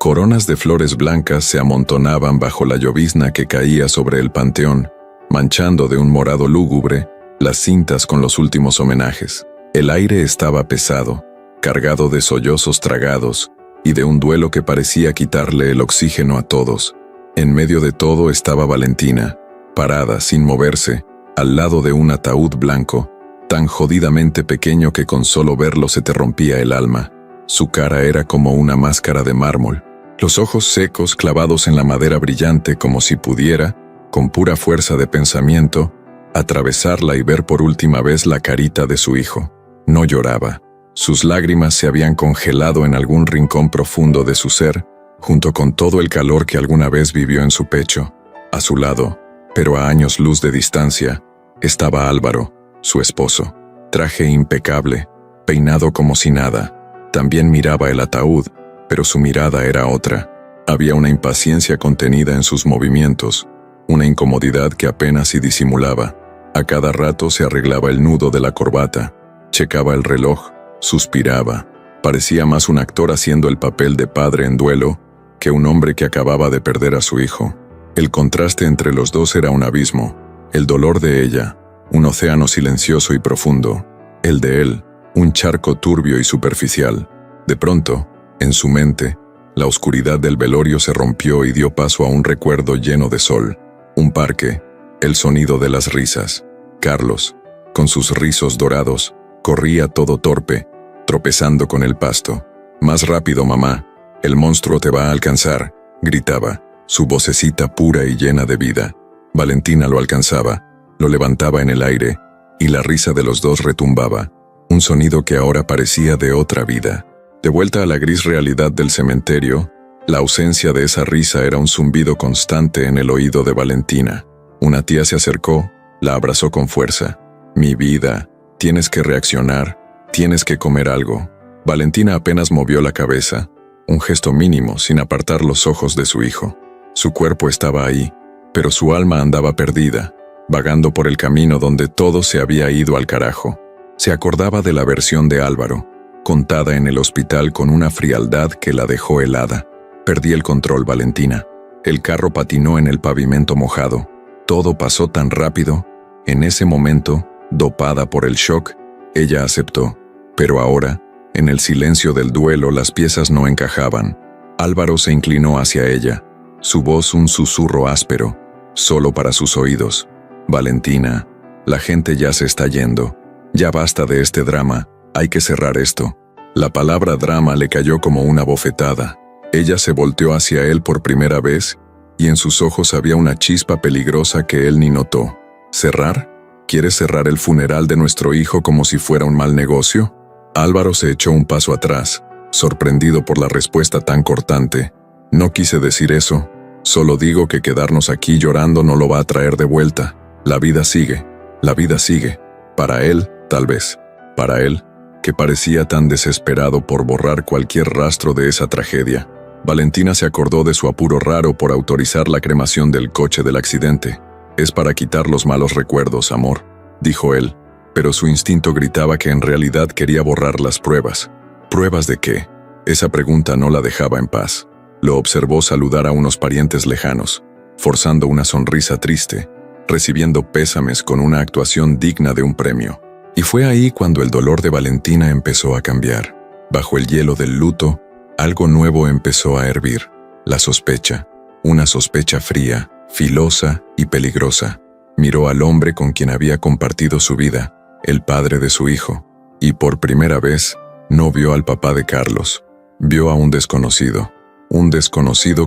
Coronas de flores blancas se amontonaban bajo la llovizna que caía sobre el panteón, manchando de un morado lúgubre las cintas con los últimos homenajes. El aire estaba pesado, cargado de sollozos tragados y de un duelo que parecía quitarle el oxígeno a todos. En medio de todo estaba Valentina, parada sin moverse, al lado de un ataúd blanco, tan jodidamente pequeño que con solo verlo se te rompía el alma. Su cara era como una máscara de mármol, los ojos secos clavados en la madera brillante como si pudiera, con pura fuerza de pensamiento, atravesarla y ver por última vez la carita de su hijo. No lloraba. Sus lágrimas se habían congelado en algún rincón profundo de su ser, junto con todo el calor que alguna vez vivió en su pecho. A su lado, pero a años luz de distancia, estaba Álvaro, su esposo. Traje impecable, peinado como si nada. También miraba el ataúd, pero su mirada era otra. Había una impaciencia contenida en sus movimientos, una incomodidad que apenas si disimulaba. A cada rato se arreglaba el nudo de la corbata, checaba el reloj, suspiraba. Parecía más un actor haciendo el papel de padre en duelo que un hombre que acababa de perder a su hijo. El contraste entre los dos era un abismo. El dolor de ella, un océano silencioso y profundo. El de él, un charco turbio y superficial. De pronto, en su mente, la oscuridad del velorio se rompió y dio paso a un recuerdo lleno de sol. Un parque, el sonido de las risas. Carlos, con sus rizos dorados, corría todo torpe, tropezando con el pasto. «Más rápido, mamá, el monstruo te va a alcanzar», gritaba, su vocecita pura y llena de vida. Valentina lo alcanzaba, lo levantaba en el aire, y la risa de los dos retumbaba, un sonido que ahora parecía de otra vida. De vuelta a la gris realidad del cementerio, la ausencia de esa risa era un zumbido constante en el oído de Valentina. Una tía se acercó, la abrazó con fuerza. «Mi vida, tienes que reaccionar, tienes que comer algo». Valentina apenas movió la cabeza, un gesto mínimo sin apartar los ojos de su hijo. Su cuerpo estaba ahí, pero su alma andaba perdida, vagando por el camino donde todo se había ido al carajo. Se acordaba de la versión de Álvaro, contada en el hospital con una frialdad que la dejó helada. Perdí el control, Valentina. El carro patinó en el pavimento mojado. Todo pasó tan rápido. En ese momento, dopada por el shock, ella aceptó. Pero ahora, en el silencio del duelo, las piezas no encajaban. Álvaro se inclinó hacia ella, su voz un susurro áspero, solo para sus oídos. «Valentina, la gente ya se está yendo. Ya basta de este drama. Hay que cerrar esto». La palabra drama le cayó como una bofetada. Ella se volteó hacia él por primera vez, y en sus ojos había una chispa peligrosa que él ni notó. ¿Cerrar? ¿Quieres cerrar el funeral de nuestro hijo como si fuera un mal negocio? Álvaro se echó un paso atrás, sorprendido por la respuesta tan cortante. «No quise decir eso. Solo digo que quedarnos aquí llorando no lo va a traer de vuelta. La vida sigue. La vida sigue. Para él, tal vez. Para él, que parecía tan desesperado por borrar cualquier rastro de esa tragedia». Valentina se acordó de su apuro raro por autorizar la cremación del coche del accidente. «Es para quitar los malos recuerdos, amor», dijo él, pero su instinto gritaba que en realidad quería borrar las pruebas. ¿Pruebas de qué? Esa pregunta no la dejaba en paz. Lo observó saludar a unos parientes lejanos, forzando una sonrisa triste, recibiendo pésames con una actuación digna de un premio. Y fue ahí cuando el dolor de Valentina empezó a cambiar. Bajo el hielo del luto, algo nuevo empezó a hervir. La sospecha. Una sospecha fría, filosa y peligrosa. Miró al hombre con quien había compartido su vida, el padre de su hijo, y por primera vez no vio al papá de Carlos. Vio a un desconocido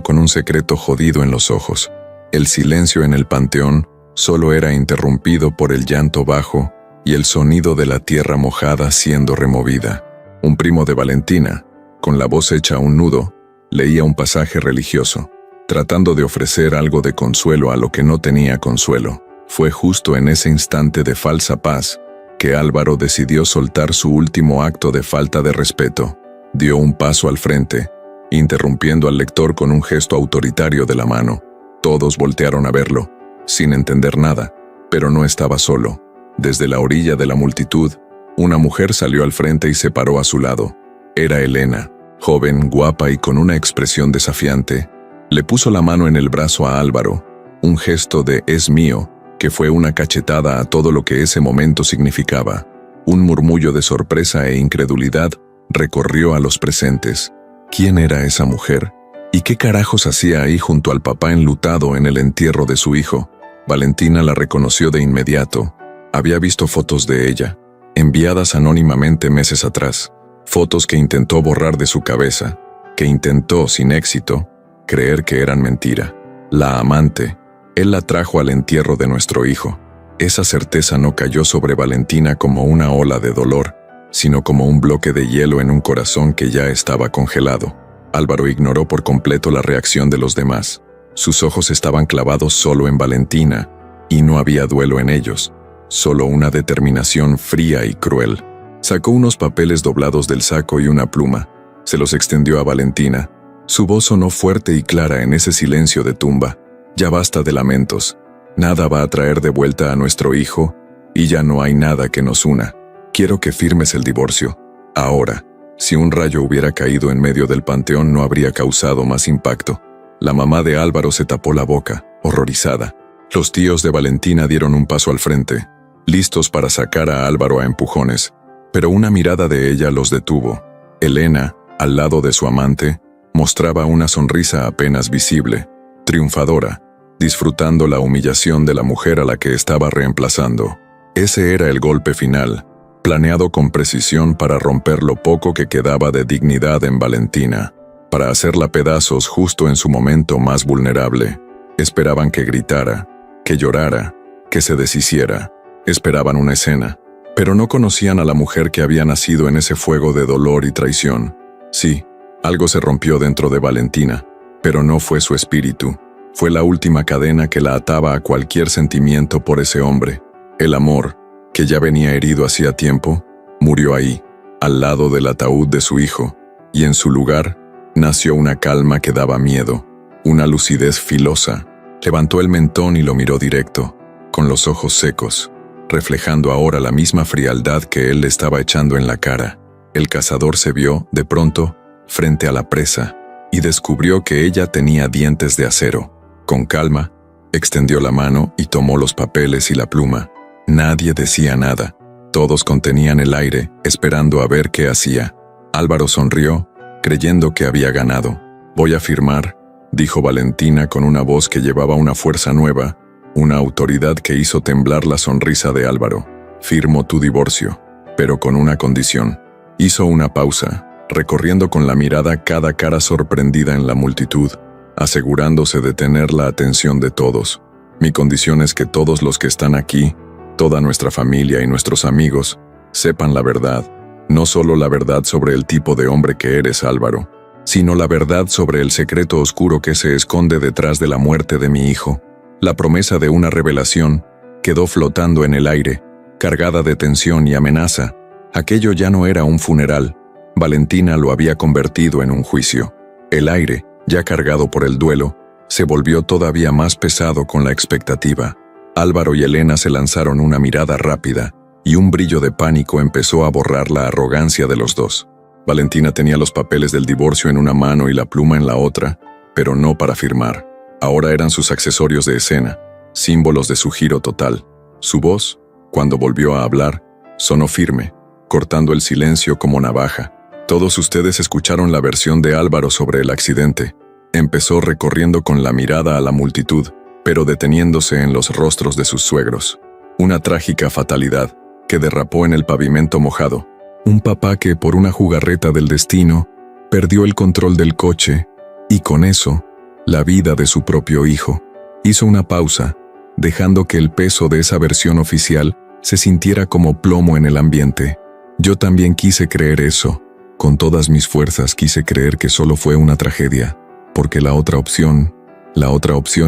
con un secreto jodido en los ojos. El silencio en el panteón solo era interrumpido por el llanto bajo y el sonido de la tierra mojada siendo removida. Un primo de Valentina, con la voz hecha un nudo, leía un pasaje religioso, tratando de ofrecer algo de consuelo a lo que no tenía consuelo. Fue justo en ese instante de falsa paz que Álvaro decidió soltar su último acto de falta de respeto. Dio un paso al frente, interrumpiendo al lector con un gesto autoritario de la mano. Todos voltearon a verlo, sin entender nada, pero no estaba solo. Desde la orilla de la multitud, una mujer salió al frente y se paró a su lado. Era Elena, joven, guapa y con una expresión desafiante, le puso la mano en el brazo a Álvaro, un gesto de «es mío», que fue una cachetada a todo lo que ese momento significaba. Un murmullo de sorpresa e incredulidad recorrió a los presentes. ¿Quién era esa mujer? ¿Y qué carajos hacía ahí junto al papá enlutado en el entierro de su hijo? Valentina la reconoció de inmediato. Había visto fotos de ella, enviadas anónimamente meses atrás. Fotos que intentó borrar de su cabeza, que intentó, sin éxito, creer que eran mentira. La amante, él la trajo al entierro de nuestro hijo. Esa certeza no cayó sobre Valentina como una ola de dolor, sino como un bloque de hielo en un corazón que ya estaba congelado. Álvaro ignoró por completo la reacción de los demás. Sus ojos estaban clavados solo en Valentina, y no había duelo en ellos, solo una determinación fría y cruel. Sacó unos papeles doblados del saco y una pluma. Se los extendió a Valentina. Su voz sonó fuerte y clara en ese silencio de tumba. Ya basta de lamentos. Nada va a traer de vuelta a nuestro hijo, y ya no hay nada que nos una. Quiero que firmes el divorcio. Ahora. Si un rayo hubiera caído en medio del panteón no habría causado más impacto. La mamá de Álvaro se tapó la boca, horrorizada. Los tíos de Valentina dieron un paso al frente, listos para sacar a Álvaro a empujones, pero una mirada de ella los detuvo. Elena, al lado de su amante, mostraba una sonrisa apenas visible, triunfadora, disfrutando la humillación de la mujer a la que estaba reemplazando. Ese era el golpe final, planeado con precisión para romper lo poco que quedaba de dignidad en Valentina, para hacerla pedazos justo en su momento más vulnerable. Esperaban que gritara, que llorara, que se deshiciera. Esperaban una escena, pero no conocían a la mujer que había nacido en ese fuego de dolor y traición. Sí, algo se rompió dentro de Valentina, pero no fue su espíritu. Fue la última cadena que la ataba a cualquier sentimiento por ese hombre. El amor, que ya venía herido hacía tiempo, murió ahí, al lado del ataúd de su hijo, y en su lugar nació una calma que daba miedo, una lucidez filosa. Levantó el mentón y lo miró directo, con los ojos secos, reflejando ahora la misma frialdad que él le estaba echando en la cara. El cazador se vio, de pronto, frente a la presa, y descubrió que ella tenía dientes de acero. Con calma, extendió la mano y tomó los papeles y la pluma. Nadie decía nada. Todos contenían el aire, esperando a ver qué hacía. Álvaro sonrió, creyendo que había ganado. «Voy a firmar», dijo Valentina con una voz que llevaba una fuerza nueva, una autoridad que hizo temblar la sonrisa de Álvaro. «Firmo tu divorcio, pero con una condición». Hizo una pausa, recorriendo con la mirada cada cara sorprendida en la multitud, asegurándose de tener la atención de todos. «Mi condición es que todos los que están aquí, toda nuestra familia y nuestros amigos, sepan la verdad, no solo la verdad sobre el tipo de hombre que eres, Álvaro, sino la verdad sobre el secreto oscuro que se esconde detrás de la muerte de mi hijo». La promesa de una revelación quedó flotando en el aire, cargada de tensión y amenaza. Aquello ya no era un funeral. Valentina lo había convertido en un juicio. El aire, ya cargado por el duelo, se volvió todavía más pesado con la expectativa. Álvaro y Elena se lanzaron una mirada rápida, y un brillo de pánico empezó a borrar la arrogancia de los dos. Valentina tenía los papeles del divorcio en una mano y la pluma en la otra, pero no para firmar. Ahora eran sus accesorios de escena, símbolos de su giro total. Su voz, cuando volvió a hablar, sonó firme, cortando el silencio como navaja. Todos ustedes escucharon la versión de Álvaro sobre el accidente. Empezó recorriendo con la mirada a la multitud, pero deteniéndose en los rostros de sus suegros. Una trágica fatalidad que derrapó en el pavimento mojado. Un papá que, por una jugarreta del destino, perdió el control del coche y, con eso, la vida de su propio hijo. Hizo una pausa, dejando que el peso de esa versión oficial se sintiera como plomo en el ambiente. Yo también quise creer eso. Con todas mis fuerzas quise creer que solo fue una tragedia, porque la otra opción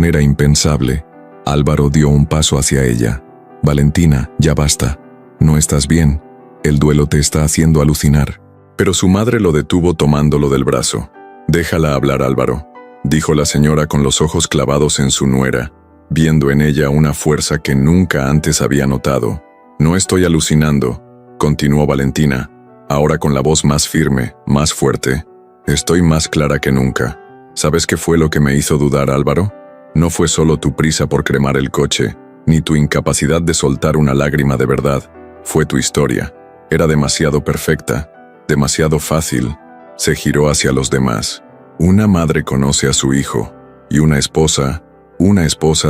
era impensable. Álvaro dio un paso hacia ella. «Valentina, ya basta. No estás bien. El duelo te está haciendo alucinar». Pero su madre lo detuvo tomándolo del brazo. «Déjala hablar, Álvaro», dijo la señora con los ojos clavados en su nuera, viendo en ella una fuerza que nunca antes había notado. «No estoy alucinando», continuó Valentina, ahora con la voz más firme, más fuerte. Estoy más clara que nunca. ¿Sabes qué fue lo que me hizo dudar, Álvaro? No fue solo tu prisa por cremar el coche, ni tu incapacidad de soltar una lágrima de verdad. Fue tu historia. Era demasiado perfecta, demasiado fácil. Se giró hacia los demás. Una madre conoce a su hijo, y una esposa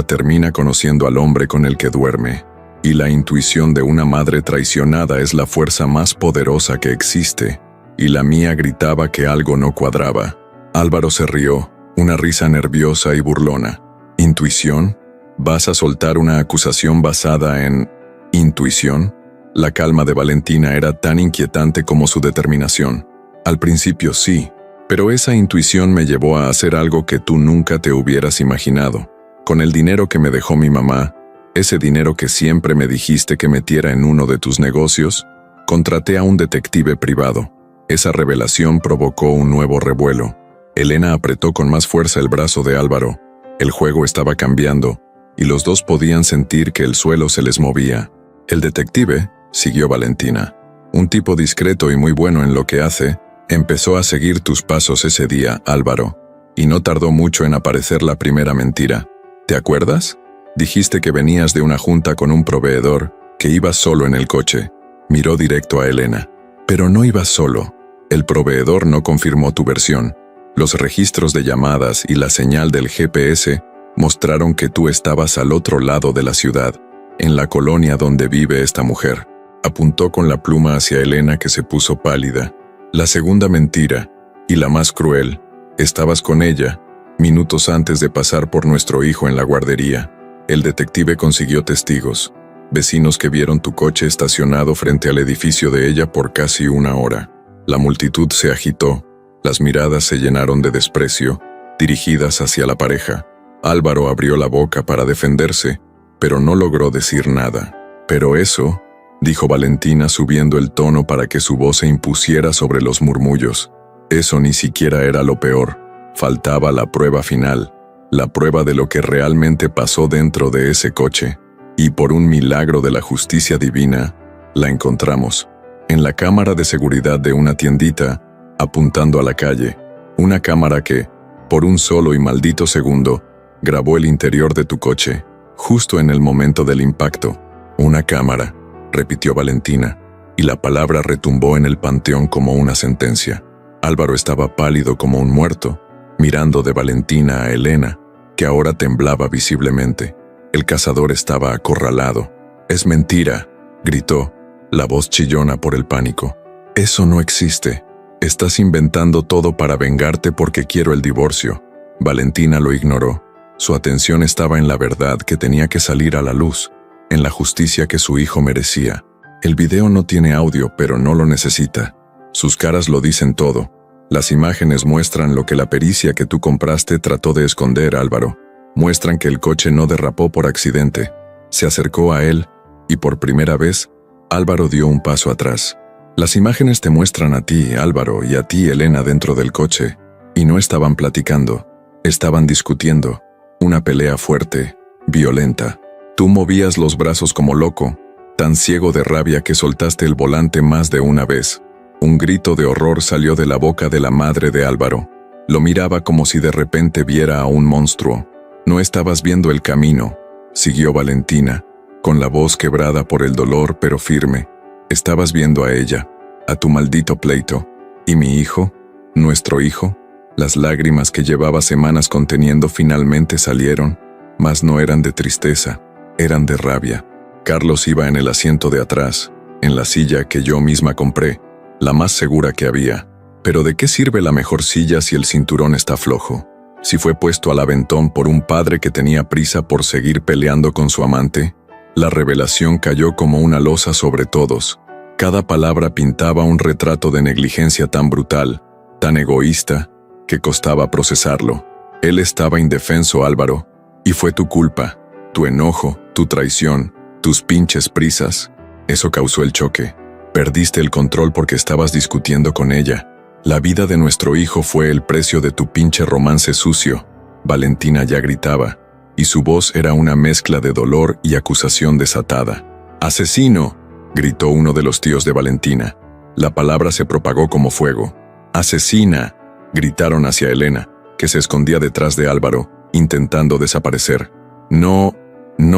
termina conociendo al hombre con el que duerme. Y la intuición de una madre traicionada es la fuerza más poderosa que existe. Y la mía gritaba que algo no cuadraba. Álvaro se rió, una risa nerviosa y burlona. ¿Intuición? ¿Vas a soltar una acusación basada en intuición? La calma de Valentina era tan inquietante como su determinación. Al principio sí, pero esa intuición me llevó a hacer algo que tú nunca te hubieras imaginado. Con el dinero que me dejó mi mamá, ese dinero que siempre me dijiste que metiera en uno de tus negocios, contraté a un detective privado. Esa revelación provocó un nuevo revuelo. Elena apretó con más fuerza el brazo de Álvaro. El juego estaba cambiando, y los dos podían sentir que el suelo se les movía. El detective, siguió Valentina, un tipo discreto y muy bueno en lo que hace, empezó a seguir tus pasos ese día, Álvaro, y no tardó mucho en aparecer la primera mentira. ¿Te acuerdas? Dijiste que venías de una junta con un proveedor, que ibas solo en el coche. Miró directo a Elena. Pero no ibas solo. El proveedor no confirmó tu versión. Los registros de llamadas y la señal del GPS mostraron que tú estabas al otro lado de la ciudad, en la colonia donde vive esta mujer. Apuntó con la pluma hacia Elena, que se puso pálida. La segunda mentira, y la más cruel, estabas con ella, minutos antes de pasar por nuestro hijo en la guardería. El detective consiguió testigos, vecinos que vieron tu coche estacionado frente al edificio de ella por casi una hora. La multitud se agitó, las miradas se llenaron de desprecio, dirigidas hacia la pareja. Álvaro abrió la boca para defenderse, pero no logró decir nada. Pero eso, dijo Valentina subiendo el tono para que su voz se impusiera sobre los murmullos, eso ni siquiera era lo peor. Faltaba la prueba final, la prueba de lo que realmente pasó dentro de ese coche. Y por un milagro de la justicia divina, la encontramos. En la cámara de seguridad de una tiendita, apuntando a la calle. Una cámara que, por un solo y maldito segundo, grabó el interior de tu coche, justo en el momento del impacto. Una cámara, repitió Valentina, y la palabra retumbó en el panteón como una sentencia. Álvaro estaba pálido como un muerto, mirando de Valentina a Elena, que ahora temblaba visiblemente. El cazador estaba acorralado. «Es mentira», gritó, la voz chillona por el pánico. «Eso no existe. Estás inventando todo para vengarte porque quiero el divorcio». Valentina lo ignoró. Su atención estaba en la verdad que tenía que salir a la luz, en la justicia que su hijo merecía. El video no tiene audio, pero no lo necesita. Sus caras lo dicen todo. Las imágenes muestran lo que la pericia que tú compraste trató de esconder, Álvaro. Muestran que el coche no derrapó por accidente. Se acercó a él, y por primera vez, Álvaro dio un paso atrás. Las imágenes te muestran a ti, Álvaro, y a ti, Elena, dentro del coche, y no estaban platicando, estaban discutiendo. Una pelea fuerte, violenta. Tú movías los brazos como loco, tan ciego de rabia que soltaste el volante más de una vez. Un grito de horror salió de la boca de la madre de Álvaro. Lo miraba como si de repente viera a un monstruo. No estabas viendo el camino, siguió Valentina, con la voz quebrada por el dolor pero firme. Estabas viendo a ella, a tu maldito pleito. ¿Y mi hijo? ¿Nuestro hijo? Las lágrimas que llevaba semanas conteniendo finalmente salieron, mas no eran de tristeza, eran de rabia. Carlos iba en el asiento de atrás, en la silla que yo misma compré, la más segura que había. Pero ¿de qué sirve la mejor silla si el cinturón está flojo? Si fue puesto al aventón por un padre que tenía prisa por seguir peleando con su amante, la revelación cayó como una losa sobre todos. Cada palabra pintaba un retrato de negligencia tan brutal, tan egoísta, que costaba procesarlo. Él estaba indefenso, Álvaro, y fue tu culpa, tu enojo, tu traición, tus pinches prisas. Eso causó el choque. Perdiste el control porque estabas discutiendo con ella. La vida de nuestro hijo fue el precio de tu pinche romance sucio. Valentina ya gritaba, y su voz era una mezcla de dolor y acusación desatada. ¡Asesino!, gritó uno de los tíos de Valentina. La palabra se propagó como fuego. ¡Asesina!, gritaron hacia Elena, que se escondía detrás de Álvaro, intentando desaparecer. No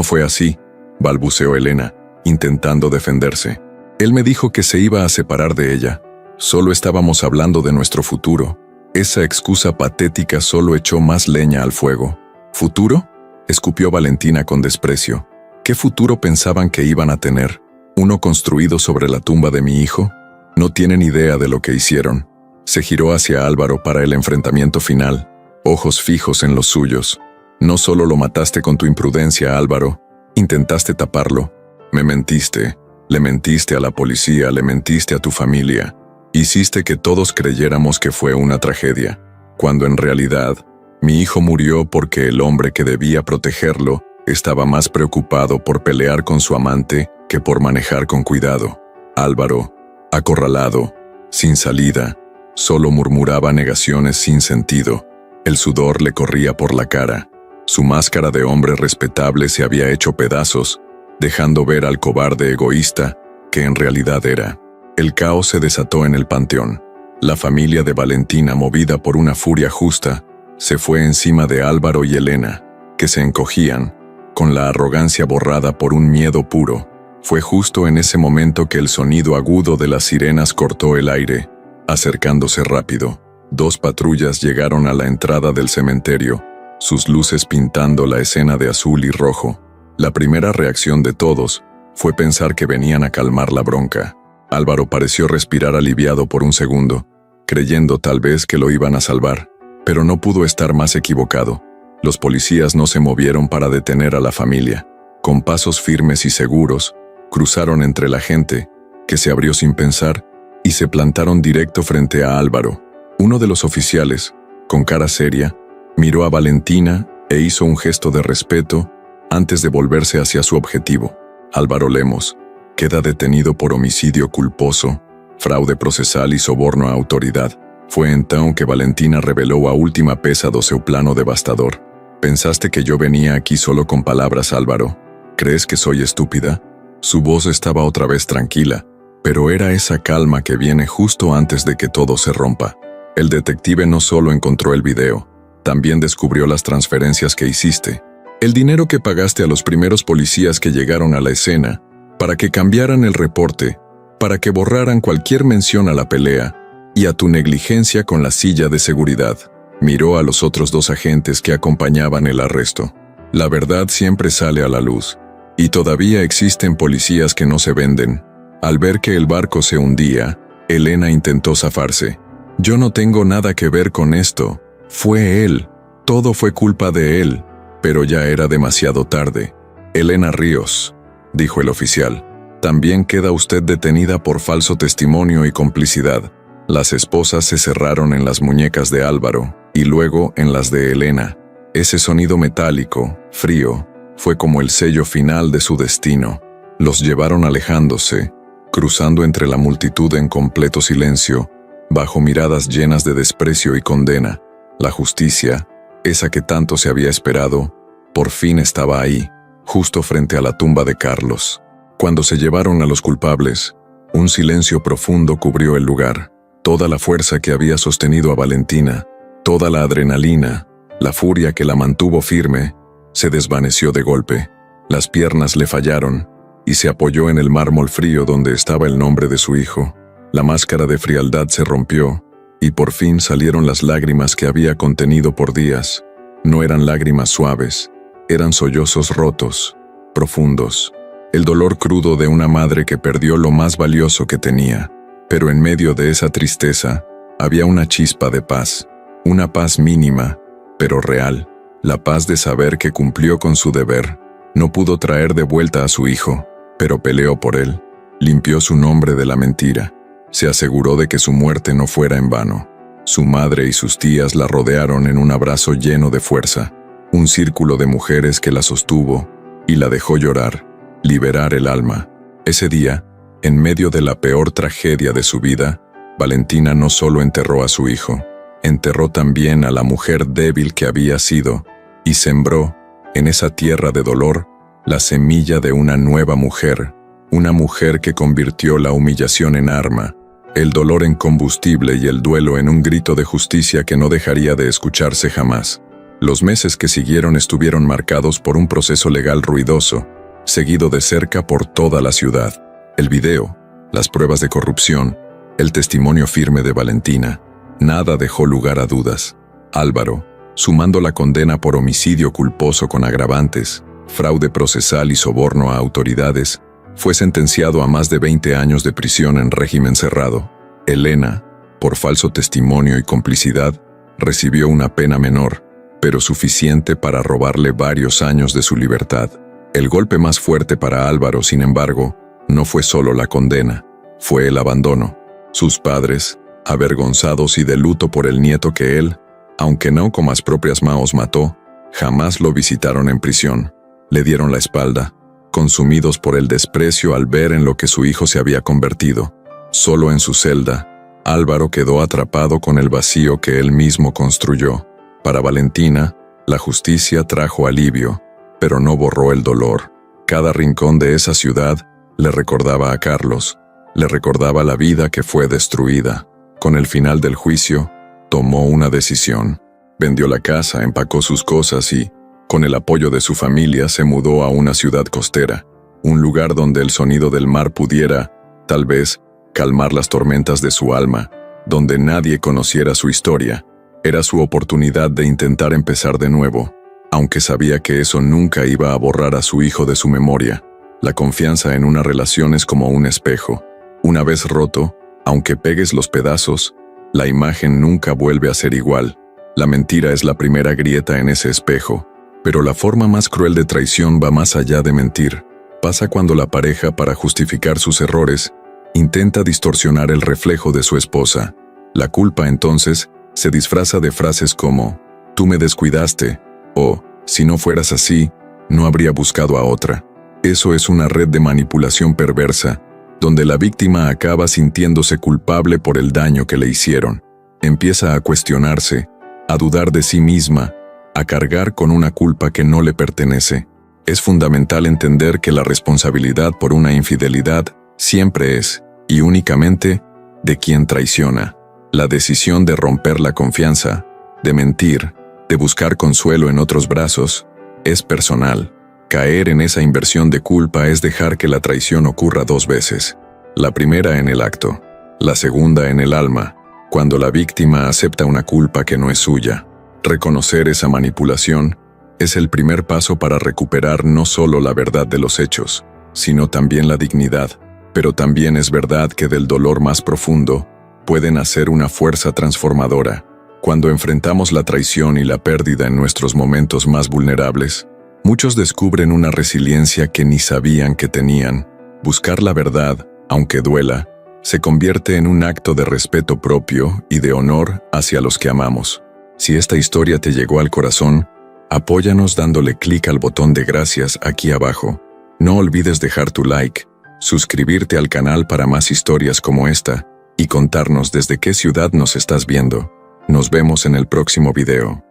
fue así, balbuceó Elena, intentando defenderse. Él me dijo que se iba a separar de ella. Solo estábamos hablando de nuestro futuro. Esa excusa patética solo echó más leña al fuego. ¿Futuro?, escupió Valentina con desprecio. ¿Qué futuro pensaban que iban a tener? ¿Uno construido sobre la tumba de mi hijo? No tienen idea de lo que hicieron. Se giró hacia Álvaro para el enfrentamiento final, ojos fijos en los suyos. No solo lo mataste con tu imprudencia, Álvaro, intentaste taparlo. Me mentiste, le mentiste a la policía, le mentiste a tu familia. Hiciste que todos creyéramos que fue una tragedia, cuando en realidad, mi hijo murió porque el hombre que debía protegerlo estaba más preocupado por pelear con su amante que por manejar con cuidado. Álvaro, acorralado, sin salida, solo murmuraba negaciones sin sentido. El sudor le corría por la cara. Su máscara de hombre respetable se había hecho pedazos, dejando ver al cobarde egoísta que en realidad era. El caos se desató en el panteón. La familia de Valentina, movida por una furia justa, se fue encima de Álvaro y Elena, que se encogían, con la arrogancia borrada por un miedo puro. Fue justo en ese momento que el sonido agudo de las sirenas cortó el aire, acercándose rápido. 2 patrullas llegaron a la entrada del cementerio, sus luces pintando la escena de azul y rojo. La primera reacción de todos fue pensar que venían a calmar la bronca. Álvaro pareció respirar aliviado por un segundo, creyendo tal vez que lo iban a salvar, pero no pudo estar más equivocado. Los policías no se movieron para detener a la familia. Con pasos firmes y seguros, cruzaron entre la gente, que se abrió sin pensar, y se plantaron directo frente a Álvaro. Uno de los oficiales, con cara seria, miró a Valentina e hizo un gesto de respeto antes de volverse hacia su objetivo. Álvaro Lemos queda detenido por homicidio culposo, fraude procesal y soborno a autoridad. Fue entonces que Valentina reveló a última pesado seu plano devastador. ¿Pensaste que yo venía aquí solo con palabras, Álvaro? ¿Crees que soy estúpida? Su voz estaba otra vez tranquila, pero era esa calma que viene justo antes de que todo se rompa. El detective no solo encontró el video, también descubrió las transferencias que hiciste. El dinero que pagaste a los primeros policías que llegaron a la escena, para que cambiaran el reporte, para que borraran cualquier mención a la pelea, y a tu negligencia con la silla de seguridad. Miró a los otros 2 agentes que acompañaban el arresto. La verdad siempre sale a la luz, y todavía existen policías que no se venden. Al ver que el barco se hundía, Elena intentó zafarse. Yo no tengo nada que ver con esto. Fue él. Todo fue culpa de él. Pero ya era demasiado tarde. Elena Ríos, dijo el oficial, también queda usted detenida por falso testimonio y complicidad. Las esposas se cerraron en las muñecas de Álvaro, y luego en las de Elena. Ese sonido metálico, frío, fue como el sello final de su destino. Los llevaron alejándose, cruzando entre la multitud en completo silencio, bajo miradas llenas de desprecio y condena. La justicia, esa que tanto se había esperado, por fin estaba ahí, justo frente a la tumba de Carlos. Cuando se llevaron a los culpables, un silencio profundo cubrió el lugar. Toda la fuerza que había sostenido a Valentina, toda la adrenalina, la furia que la mantuvo firme, se desvaneció de golpe. Las piernas le fallaron, y se apoyó en el mármol frío donde estaba el nombre de su hijo. La máscara de frialdad se rompió, y por fin salieron las lágrimas que había contenido por días. No eran lágrimas suaves, eran sollozos rotos, profundos. El dolor crudo de una madre que perdió lo más valioso que tenía. Pero en medio de esa tristeza, había una chispa de paz. Una paz mínima, pero real. La paz de saber que cumplió con su deber. No pudo traer de vuelta a su hijo, pero peleó por él. Limpió su nombre de la mentira. Se aseguró de que su muerte no fuera en vano. Su madre y sus tías la rodearon en un abrazo lleno de fuerza. Un círculo de mujeres que la sostuvo y la dejó llorar, liberar el alma. Ese día, en medio de la peor tragedia de su vida, Valentina no solo enterró a su hijo, enterró también a la mujer débil que había sido, y sembró, en esa tierra de dolor, la semilla de una nueva mujer, una mujer que convirtió la humillación en arma, el dolor en combustible y el duelo en un grito de justicia que no dejaría de escucharse jamás. Los meses que siguieron estuvieron marcados por un proceso legal ruidoso, seguido de cerca por toda la ciudad. El video, las pruebas de corrupción, el testimonio firme de Valentina, nada dejó lugar a dudas. Álvaro, sumando la condena por homicidio culposo con agravantes, fraude procesal y soborno a autoridades, fue sentenciado a más de 20 años de prisión en régimen cerrado. Elena, por falso testimonio y complicidad, recibió una pena menor, pero suficiente para robarle varios años de su libertad. El golpe más fuerte para Álvaro, sin embargo, no fue solo la condena, fue el abandono. Sus padres, avergonzados y de luto por el nieto que él, aunque no con las propias manos mató, jamás lo visitaron en prisión. Le dieron la espalda, consumidos por el desprecio al ver en lo que su hijo se había convertido. Solo en su celda, Álvaro quedó atrapado con el vacío que él mismo construyó. Para Valentina, la justicia trajo alivio, pero no borró el dolor. Cada rincón de esa ciudad le recordaba a Carlos, le recordaba la vida que fue destruida. Con el final del juicio, tomó una decisión. Vendió la casa, empacó sus cosas y, con el apoyo de su familia, se mudó a una ciudad costera, un lugar donde el sonido del mar pudiera, tal vez, calmar las tormentas de su alma, donde nadie conociera su historia. Era su oportunidad de intentar empezar de nuevo, aunque sabía que eso nunca iba a borrar a su hijo de su memoria. La confianza en una relación es como un espejo. Una vez roto, aunque pegues los pedazos, la imagen nunca vuelve a ser igual. La mentira es la primera grieta en ese espejo. Pero la forma más cruel de traición va más allá de mentir. Pasa cuando la pareja, para justificar sus errores, intenta distorsionar el reflejo de su esposa. La culpa, entonces, se disfraza de frases como «tú me descuidaste» o «si no fueras así, no habría buscado a otra». Eso es una red de manipulación perversa, donde la víctima acaba sintiéndose culpable por el daño que le hicieron. Empieza a cuestionarse, a dudar de sí misma, a cargar con una culpa que no le pertenece. Es fundamental entender que la responsabilidad por una infidelidad siempre es, y únicamente, de quien traiciona. La decisión de romper la confianza, de mentir, de buscar consuelo en otros brazos, es personal. Caer en esa inversión de culpa es dejar que la traición ocurra dos veces. La primera en el acto, la segunda en el alma, cuando la víctima acepta una culpa que no es suya. Reconocer esa manipulación es el primer paso para recuperar no solo la verdad de los hechos, sino también la dignidad. Pero también es verdad que del dolor más profundo puede nacer una fuerza transformadora. Cuando enfrentamos la traición y la pérdida en nuestros momentos más vulnerables, muchos descubren una resiliencia que ni sabían que tenían. Buscar la verdad, aunque duela, se convierte en un acto de respeto propio y de honor hacia los que amamos. Si esta historia te llegó al corazón, apóyanos dándole clic al botón de gracias aquí abajo. No olvides dejar tu like, suscribirte al canal para más historias como esta y contarnos desde qué ciudad nos estás viendo. Nos vemos en el próximo video.